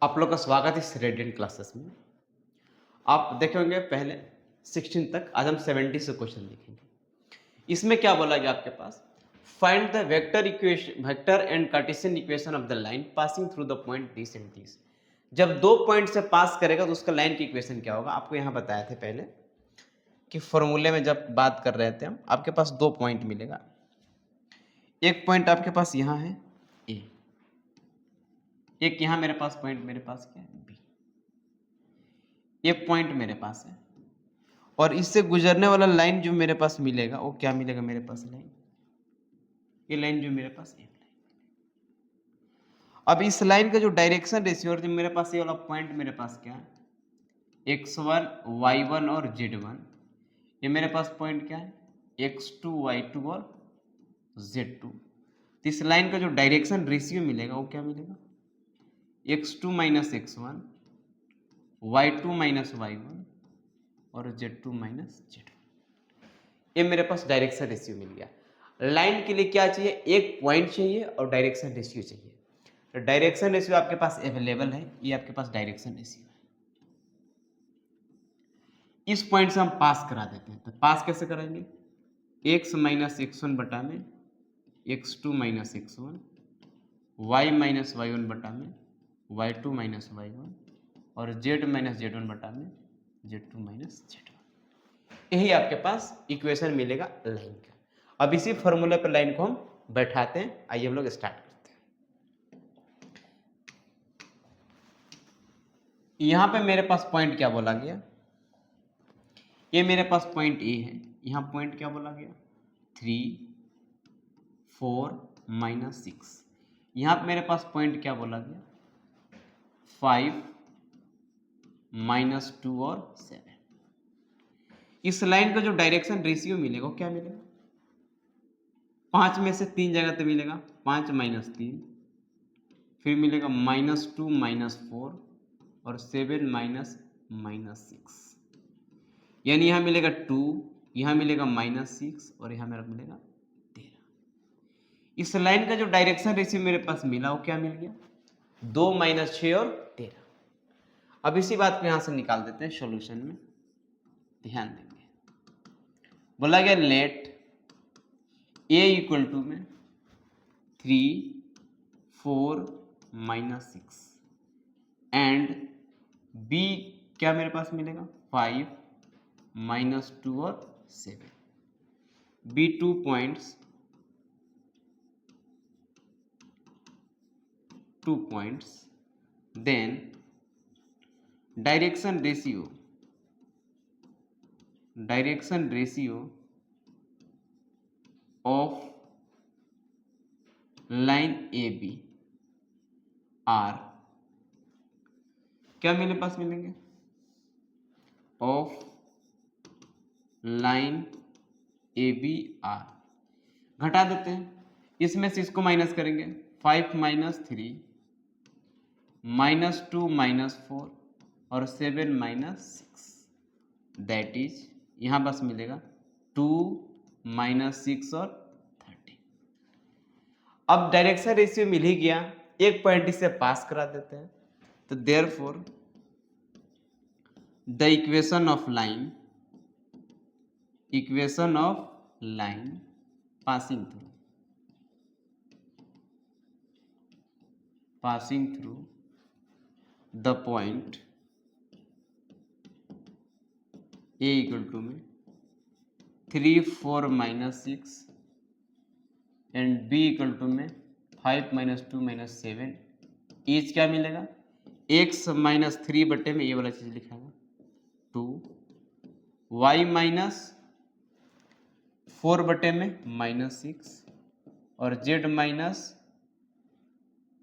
आप लोग का स्वागत है इस रेडिएंट क्लासेस में। आप देखे होंगे पहले 16 तक, आज हम 70 से क्वेश्चन देखेंगे। इसमें क्या बोला गया आपके पास, find the vector and Cartesian equation of the line passing through the point this and this. जब दो पॉइंट से पास करेगा तो उसका लाइन की इक्वेशन क्या होगा, आपको यहाँ बताया थे पहले कि फॉर्मूले में जब बात कर रहे थे हम, आपके पास दो पॉइंट मिलेगा। एक पॉइंट आपके पास यहाँ है ए, एक यहाँ मेरे पास पॉइंट, मेरे पास क्या है बी। एक पॉइंट मेरे पास है और इससे गुजरने वाला लाइन जो मेरे पास मिलेगा वो क्या मिलेगा, मेरे पास लाइन, ये लाइन जो मेरे पास एक लाइन। अब इस लाइन का जो डायरेक्शन रेशियो, और जो मेरे पास ये वाला पॉइंट मेरे पास क्या है, x1 y1 और z1, ये मेरे पास पॉइंट क्या है x2 y2 और z2। तो इस लाइन का जो डायरेक्शन रेशियो मिलेगा वो क्या मिलेगा, x2 minus x1, y2 minus y1 और z2 माइनस z1। ये मेरे पास डायरेक्शन रेशियो मिल गया। लाइन के लिए क्या चाहिए, एक पॉइंट चाहिए और डायरेक्शन रेशियो चाहिए। तो डायरेक्शन रेशियो आपके पास अवेलेबल है, ये आपके पास डायरेक्शन रेशियो है। इस पॉइंट से हम पास करा देते हैं, तो पास कैसे कराएंगे, x माइनस x1 बटा में x2 minus x1, y minus y1 बटा में y2 माइनस y1 और z माइनस z1 बटा में z2 माइनस z1। यही आपके पास इक्वेशन मिलेगा लाइन का। अब इसी फॉर्मूले पर लाइन को हम बैठाते हैं। आइए हम लोग स्टार्ट करते हैं। यहां पे मेरे पास पॉइंट क्या बोला गया, ये मेरे पास पॉइंट ए है। यहां पॉइंट क्या बोला गया, 3 4 माइनस 6। यहां पे मेरे पास पॉइंट क्या बोला गया, 5 माइनस 2 और 7। इस लाइन का जो डायरेक्शन रेशियो मिलेगा वो क्या मिलेगा, 5 में से 3 जगह तो मिलेगा, 5 माइनस 3, फिर मिलेगा -2 माइनस 4 और 7 माइनस माइनस 6। यानी यहाँ मिलेगा 2, यहाँ मिलेगा -6 और यहाँ मेरा मिलेगा 13। इस लाइन का जो डायरेक्शन रेशियो मेरे पास मिला वो क्या मिल गया, 2 माइनस 6 और 13। अब इसी बात को यहाँ से निकाल देते हैं सॉल्यूशन में, ध्यान देंगे। बोला गया लेट a इक्वल टू में 3 4 माइनस 6 एंड b क्या मेरे पास मिलेगा, 5 माइनस 2 और 7। b 2 points, 2 points, then direction ratio of line A B R क्या मेरे पास मिलेंगे, of line A B R. घटा देते हैं, इसमें से इसको माइनस करेंगे, 5 माइनस 3 -2 माइनस 4 और 7 माइनस 6, दैट इज यहाँ बस मिलेगा 2 माइनस 6 और 30। अब डायरेक्शन रेशियो मिल ही गया, एक पॉइंट इसे पास करा देते हैं। तो therefore the equation of line passing through the point A equal to में 3 4 minus 6 and B equal to में 5 माइनस 2 माइनस 7 इज क्या मिलेगा, x माइनस 3 बटे में ये वाला चीज लिखाएगा 2, y माइनस 4 बटे में -6 और z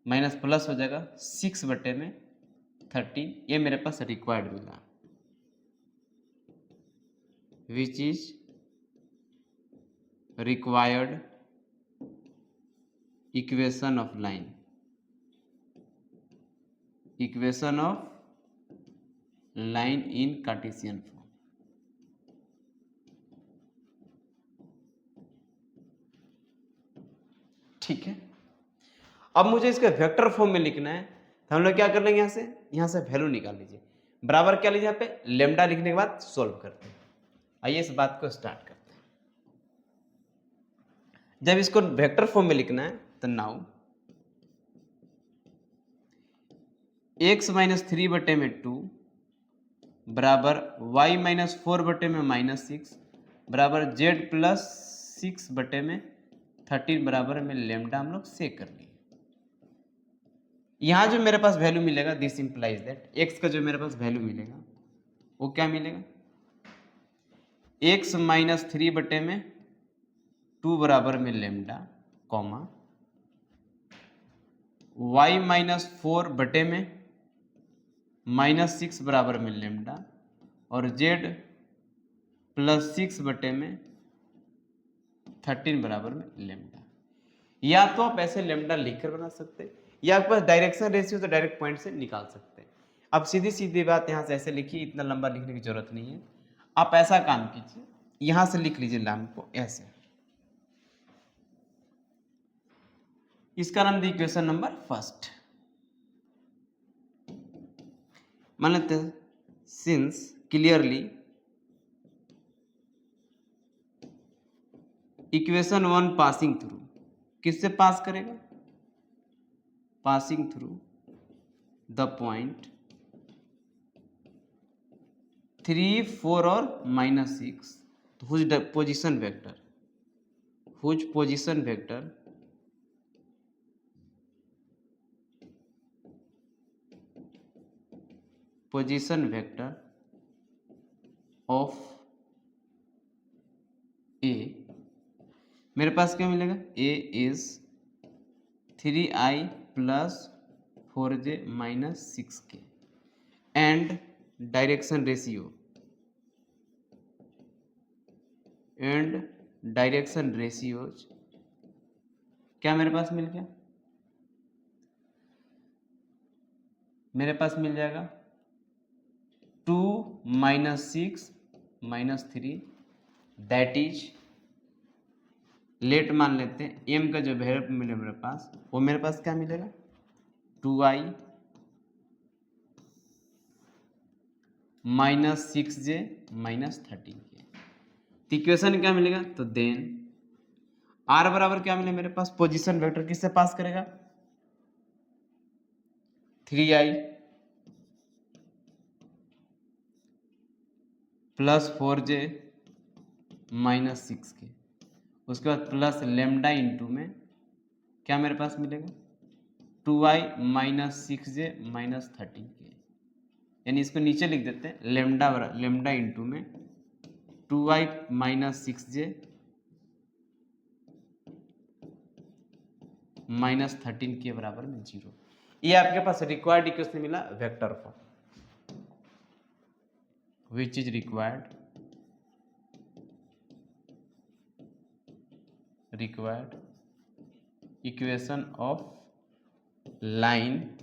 माइनस प्लस हो जाएगा 6 बटे में 13। ये मेरे पास रिक्वायर्ड मिला, which is required equation of line in Cartesian form. ठीक है, अब मुझे इसके वेक्टर फॉर्म में लिखना है। तो हम लोग क्या कर लेंगे, यहाँ से वैल्यू निकाल लीजिए, बराबर क्या लीजिए, यहाँ पे लेमडा लिखने के बाद सोल्व करते हैं। आइए इस बात को स्टार्ट करते हैं। जब इसको वेक्टर फॉर्म में लिखना है तो नाउ x माइनस 3/2 बराबर y माइनस 4/में -6 बराबर z प्लस 6/13 बराबर में लेमडा हम लोग से कर लिए। यहाँ जो मेरे पास वैल्यू मिलेगा, दिस इंप्लाइज दैट x का जो मेरे पास वैल्यू मिलेगा वो क्या मिलेगा, x माइनस 3/2 बराबर में लेमडा कॉमा y माइनस 4/में -6 बराबर में लेमडा और z प्लस 6/में 13 बराबर में लेमडा। या तो आप ऐसे लेमडा लिखकर बना सकते हैं या आपके पास डायरेक्शन रेशियो तो डायरेक्ट पॉइंट से निकाल सकते हैं। अब सीधी सीधी बात यहाँ से ऐसे लिखिए, इतना लंबा लिखने की जरूरत नहीं है। आप ऐसा काम कीजिए, यहाँ से लिख लीजिए नाम को ऐसे, इसका नाम दी इक्वेशन नंबर फर्स्ट। मान लेते हैं since clearly equation 1 passing through, किससे पास करेगा, पासिंग थ्रू द पॉइंट 3, 4 और -6, whose position vector, whose position vector position vector of A, मेरे पास क्या मिलेगा, A is 3i plus 4j minus 6k and direction ratio क्या मेरे पास मिल गया, मेरे पास मिल जाएगा 2 - 6 - 3 दैट इज, लेट मान लेते हैं m का जो वैल्यू मिले मेरे पास वो मेरे पास क्या मिलेगा, 2i - 6j - 13k। इक्वेशन क्या मिलेगा, तो देन r बराबर क्या मिले मेरे पास, पोजीशन वेक्टर किससे पास करेगा, 3i प्लस 4j - 6k, उसके बाद प्लस लेमडा इंटू में क्या मेरे पास मिलेगा, 2i - 6j - 13k, यानी इसको नीचे लिख देते हैं, लेमडा इंटू में 2i - 6j - 13 के बराबर में 0। ये आपके पास रिक्वायर्ड इक्वेशन मिला vector form, which is required equation of line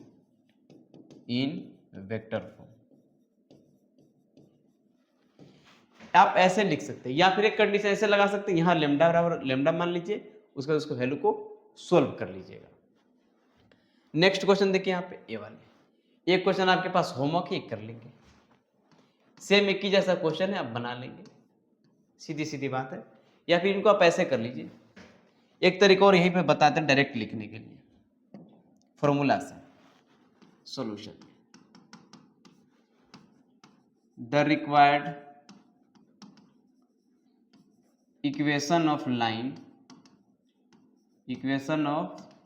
in vector form. आप ऐसे लिख सकते हैं या फिर एक कंडीशन ऐसे लगा सकते हैं, यहां लेमडा बराबर लेमडा मान लीजिए, उसके बाद उसको वैल्यू को सोल्व कर लीजिएगा। नेक्स्ट क्वेश्चन देखिए, यहाँ पे ए वाले एक क्वेश्चन आपके पास होमवर्क ही कर लेंगे, सेम एक ही जैसा क्वेश्चन है, आप बना लेंगे, सीधी सीधी बात है। या फिर इनको आप ऐसे कर लीजिए, एक तरीका और यहीं पे बताते हैं डायरेक्ट लिखने के लिए, फॉर्मूला से solution, the required equation of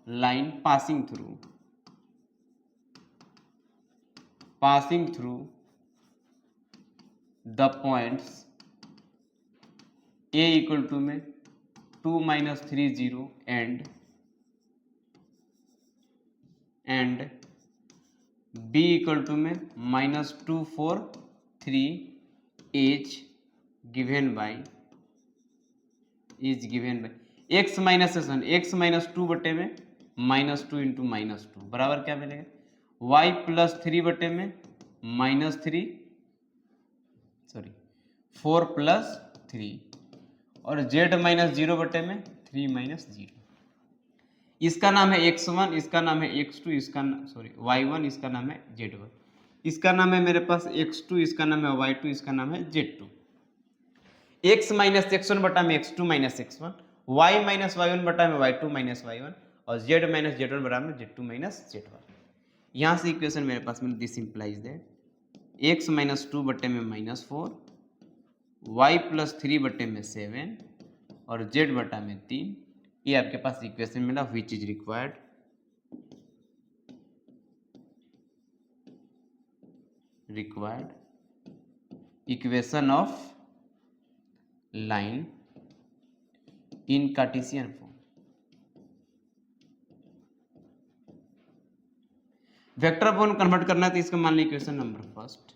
line passing through the points a equal to में 2 - 3 0 एंड b इक्वल टू में -2 4 3 इज गिवन बाय x - 2 बटे में -2 इंटू -2 बराबर क्या मिलेगा, y प्लस 3 में -4 प्लस 3 और z -0 बटे में 3 - 0। इसका नाम है x1, इसका नाम है x2, इसका सॉरी y1, इसका नाम है z1, इसका नाम है मेरे पास x2, इसका नाम है y2, इसका नाम है z2। x माइनस x1 बटा में x2 minus x1, y minus y1 बटा में y2 माइनस y1 और z माइनस z1 बटा में z2 माइनस z1। यहाँ से इक्वेशन मेरे पास में this implies that x minus 2 बटे में माइनस 4, y प्लस 3 बटे में 7 और z बटा में 3। ये आपके पास इक्वेशन मिला which is required equation of line in Cartesian form. Vector form convert करना है तो इसका मान लीजिए equation number first.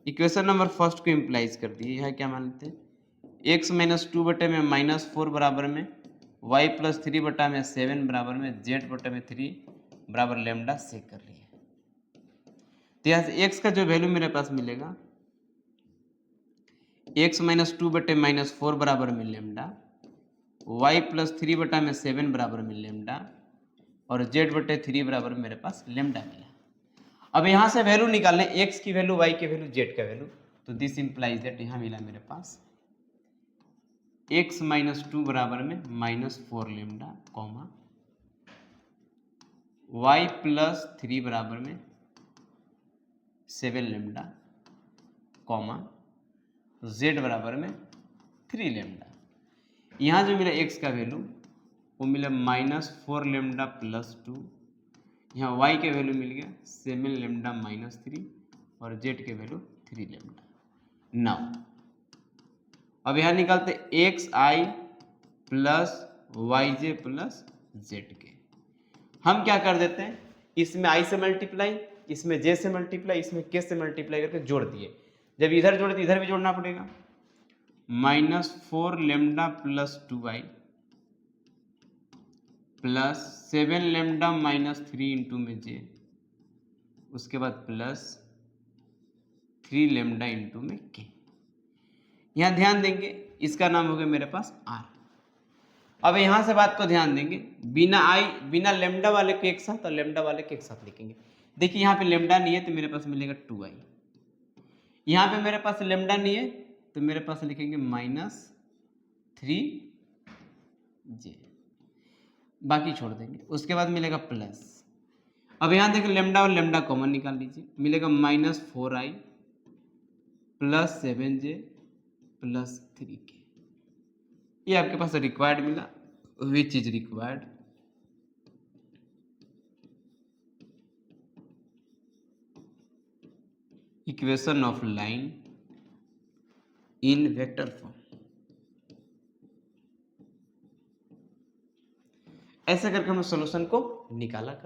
Equation number first को इम्प्लाइज कर दिए, यह क्या मानते हैं x माइनस 2 बटे में माइनस 4 बराबर में y प्लस 3 बटा में 7 बराबर में z बटे में 3 बराबर लेमडा से कर लिए। तो यहाँ से x का जो वैल्यू मेरे पास मिलेगा x माइनस 2 बटे माइनस 4 बराबर में लेमडा, y प्लस 3 बटा में 7 बराबर में लेमडा और z बटे 3 बराबर मेरे पास लेमडा मिला। अब यहाँ से वैल्यू निकालने x की वैल्यू, y की वैल्यू, z का वैल्यू, तो दिस इंप्लाइज दैट यहाँ मिला मेरे पास x माइनस 2 बराबर में minus 4 lambda comma y plus 3 बराबर में 7 लेमडा कॉमा z बराबर में 3 लेमडा। यहाँ जो मिला x का वैल्यू वो मिला माइनस 4 लेमडा प्लस 2, यहाँ y के वैल्यू मिल गया 7 लेमडा माइनस 3 और z के वैल्यू 3 लेमडा। नाउ अब यहाँ निकालते एक्स आई प्लस वाई जे प्लस जेड के। हम क्या कर देते हैं, इसमें आई से मल्टीप्लाई, इसमें जे से मल्टीप्लाई, इसमें के से मल्टीप्लाई करके जोड़ दिए। जब इधर जोड़े तो इधर भी जोड़ना पड़ेगा। Minus 4 lambda plus 2y plus 7 lambda minus 3 into में जे, उसके बाद प्लस 3 लेमडा इंटू में के। यहाँ ध्यान देंगे इसका नाम हो गया मेरे पास r। अब यहाँ से बात को ध्यान देंगे, बिना लेमडा वाले के एक साथ और लेमडा वाले के एक साथ लिखेंगे। देखिए यहाँ पे लेमडा नहीं है तो मेरे पास मिलेगा 2i, यहाँ पे मेरे पास लेमडा नहीं है तो मेरे पास लिखेंगे माइनस 3j, बाकी छोड़ देंगे। उसके बाद मिलेगा प्लस। अब यहाँ देखिए लेमडा और लेमडा कॉमन निकाल लीजिए, मिलेगा minus 4i plus 7j plus 3k। ये आपके पास रिक्वायर्ड मिला, which is required equation of line in vector form. ऐसा करके हम सॉल्यूशन को निकाला कर